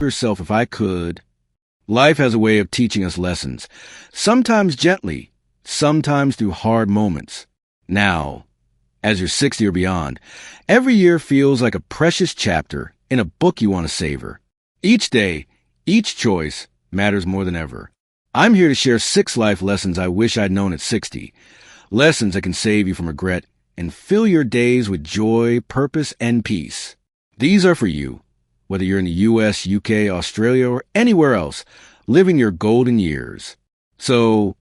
yourself if I could. Life has a way of teaching us lessons, sometimes gently, sometimes through hard moments. Now, as you're 60 or beyond, every year feels like a precious chapter in a book you want to savor. Each day, each choice matters more than ever. I'm here to share 6 life lessons I wish I'd known at 60. Lessons that can save you from regret and fill your days with joy, purpose, and peace. These are for you, whether you're in the US, UK, Australia, or anywhere else, living your golden years. So,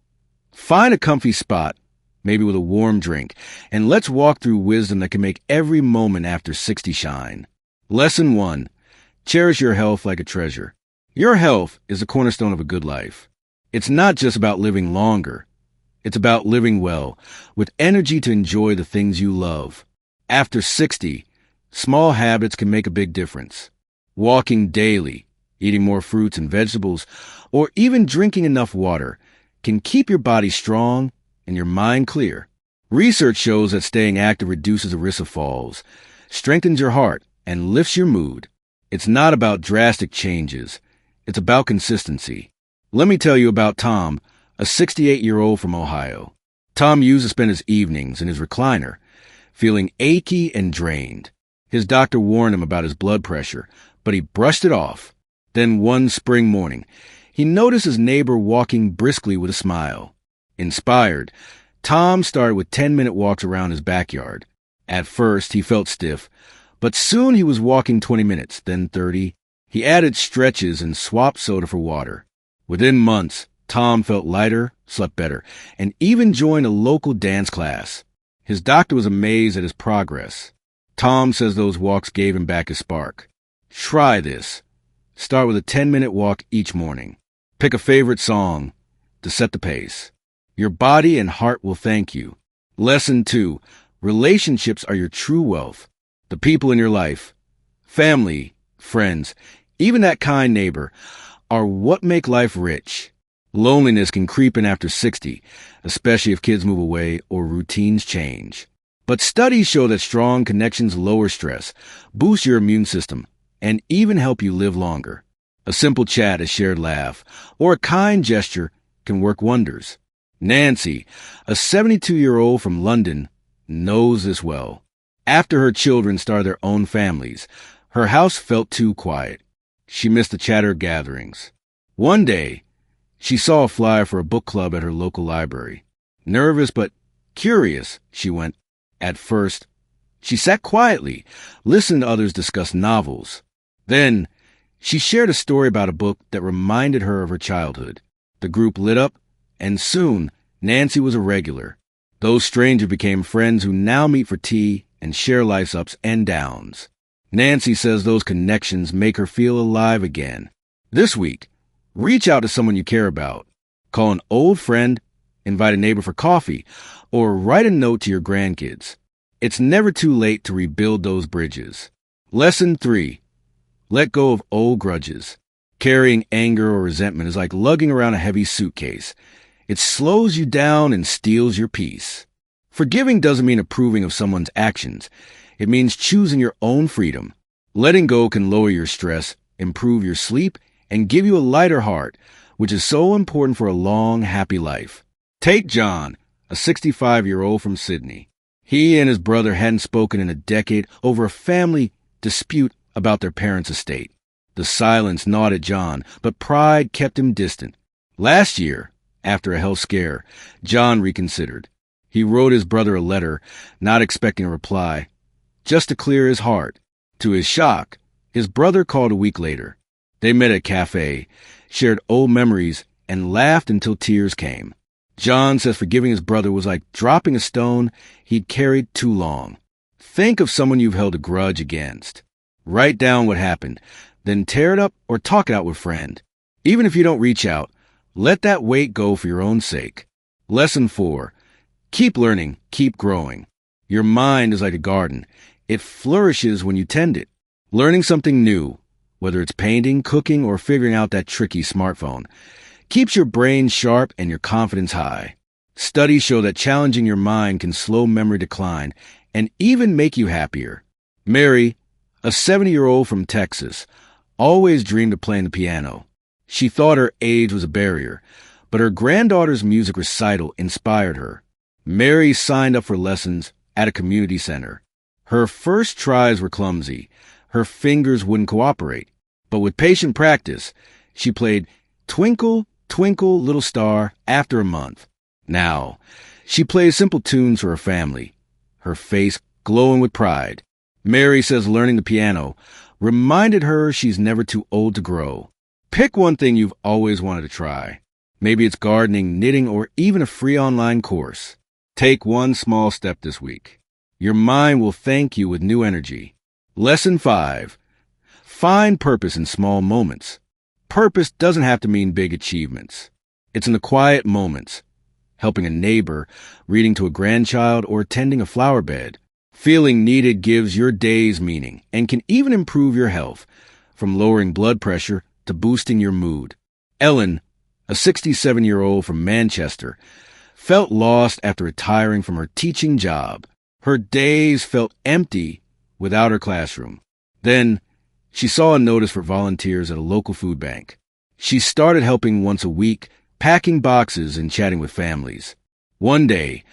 find a comfy spot, maybe with a warm drink, and let's walk through wisdom that can make every moment after 60 shine. Lesson 1. Cherish your health like a treasure. Your health is the cornerstone of a good life. It's not just about living longer. It's about living well, with energy to enjoy the things you love. After 60, small habits can make a big difference. Walking daily, eating more fruits and vegetables, or even drinking enough water can keep your body strong and your mind clear. Research shows that staying active reduces the risk of falls, strengthens your heart, and lifts your mood. It's not about drastic changes. It's about consistency. Let me tell you about Tom, a 68-year-old from Ohio. Tom used to spend his evenings in his recliner, feeling achy and drained. His doctor warned him about his blood pressure, but he brushed it off. Then one spring morning, he noticed his neighbor walking briskly with a smile. Inspired, Tom started with 10-minute walks around his backyard. At first, he felt stiff, but soon he was walking 20 minutes, then 30. He added stretches and swapped soda for water. Within months, Tom felt lighter, slept better, and even joined a local dance class. His doctor was amazed at his progress. Tom says those walks gave him back his spark. Try this. Start with a 10-minute walk each morning. Pick a favorite song to set the pace. Your body and heart will thank you. Lesson 2. Relationships are your true wealth. The people in your life, family, friends, even that kind neighbor, are what make life rich. Loneliness can creep in after 60, especially if kids move away or routines change. But studies show that strong connections lower stress, boost your immune system, and even help you live longer. A simple chat, a shared laugh, or a kind gesture can work wonders. Nancy, a 72-year-old from London, knows this well. After her children started their own families, her house felt too quiet. She missed the chatter gatherings. One day, she saw a flyer for a book club at her local library. Nervous but curious, she went. At first, she sat quietly, listened to others discuss novels. Then, she shared a story about a book that reminded her of her childhood. The group lit up, and soon, Nancy was a regular. Those strangers became friends who now meet for tea and share life's ups and downs. Nancy says those connections make her feel alive again. This week, reach out to someone you care about. Call an old friend, invite a neighbor for coffee, or write a note to your grandkids. It's never too late to rebuild those bridges. Lesson 3. Let go of old grudges. Carrying anger or resentment is like lugging around a heavy suitcase. It slows you down and steals your peace. Forgiving doesn't mean approving of someone's actions. It means choosing your own freedom. Letting go can lower your stress, improve your sleep, and give you a lighter heart, which is so important for a long, happy life. Take John, a 65-year-old from Sydney. He and his brother hadn't spoken in a decade over a family dispute about their parents' estate. The silence gnawed at John, but pride kept him distant. Last year, after a health scare, John reconsidered. He wrote his brother a letter, not expecting a reply, just to clear his heart. To his shock, his brother called a week later. They met at a cafe, shared old memories, and laughed until tears came. John says forgiving his brother was like dropping a stone he'd carried too long. Think of someone you've held a grudge against. Write down what happened, then tear it up or talk it out with a friend. Even if you don't reach out, let that weight go for your own sake. Lesson 4. Keep learning, keep growing. Your mind is like a garden. It flourishes when you tend it. Learning something new, whether it's painting, cooking, or figuring out that tricky smartphone, keeps your brain sharp and your confidence high. Studies show that challenging your mind can slow memory decline and even make you happier. Mary, a 70-year-old from Texas, always dreamed of playing the piano. She thought her age was a barrier, but her granddaughter's music recital inspired her. Mary signed up for lessons at a community center. Her first tries were clumsy. Her fingers wouldn't cooperate. But with patient practice, she played Twinkle, Twinkle, Little Star after a month. Now, she plays simple tunes for her family, her face glowing with pride. Mary says learning the piano reminded her she's never too old to grow. Pick one thing you've always wanted to try. Maybe it's gardening, knitting, or even a free online course. Take one small step this week. Your mind will thank you with new energy. Lesson 5. Find purpose in small moments. Purpose doesn't have to mean big achievements. It's in the quiet moments. Helping a neighbor, reading to a grandchild, or tending a flower bed. Feeling needed gives your days meaning and can even improve your health, from lowering blood pressure to boosting your mood. Ellen, a 67-year-old from Manchester, felt lost after retiring from her teaching job. Her days felt empty without her classroom. Then, she saw a notice for volunteers at a local food bank. She started helping once a week, packing boxes and chatting with families. One day,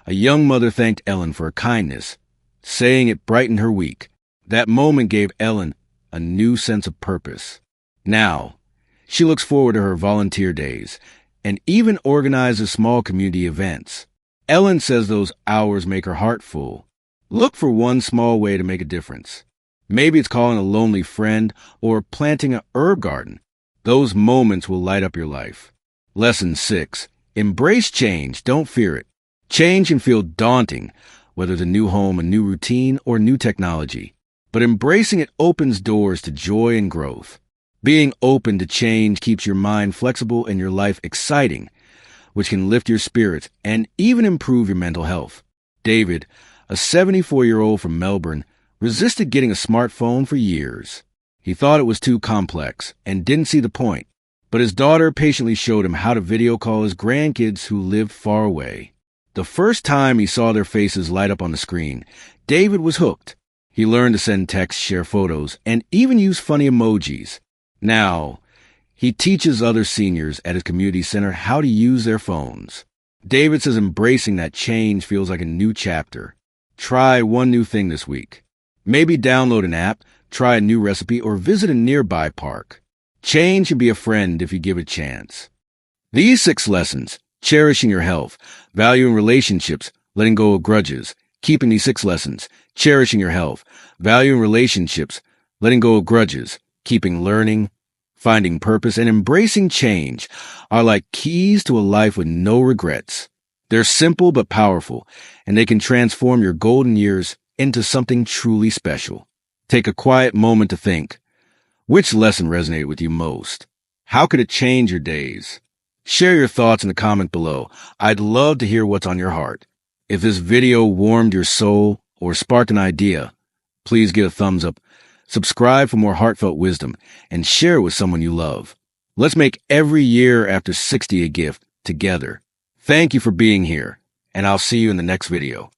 a young mother thanked Ellen for her kindness, saying it brightened her week. That moment gave Ellen a new sense of purpose. Now, she looks forward to her volunteer days and even organizes small community events. Ellen says those hours make her heart full. Look for one small way to make a difference. Maybe it's calling a lonely friend or planting an herb garden. Those moments will light up your life. Lesson 6. Embrace change. Don't fear it. Change can feel daunting, whether it's a new home, a new routine, or new technology. But embracing it opens doors to joy and growth. Being open to change keeps your mind flexible and your life exciting, which can lift your spirits and even improve your mental health. David, a 74-year-old from Melbourne, resisted getting a smartphone for years. He thought it was too complex and didn't see the point, but his daughter patiently showed him how to video call his grandkids who lived far away. The first time he saw their faces light up on the screen, David was hooked. He learned to send texts, share photos, and even use funny emojis. Now, he teaches other seniors at his community center how to use their phones. David says embracing that change feels like a new chapter. Try one new thing this week. Maybe download an app, try a new recipe, or visit a nearby park. Change can be a friend if you give it a chance. These 6 lessons, cherishing your health, valuing relationships, letting go of grudges, keeping these 6 lessons, cherishing your health, valuing relationships, letting go of grudges, keeping learning, finding purpose, and embracing change are like keys to a life with no regrets. They're simple but powerful, and they can transform your golden years into something truly special. Take a quiet moment to think. Which lesson resonated with you most? How could it change your days? Share your thoughts in the comment below. I'd love to hear what's on your heart. If this video warmed your soul or sparked an idea, please give a thumbs up, subscribe for more heartfelt wisdom, and share it with someone you love. Let's make every year after 60 a gift together. Thank you for being here, and I'll see you in the next video.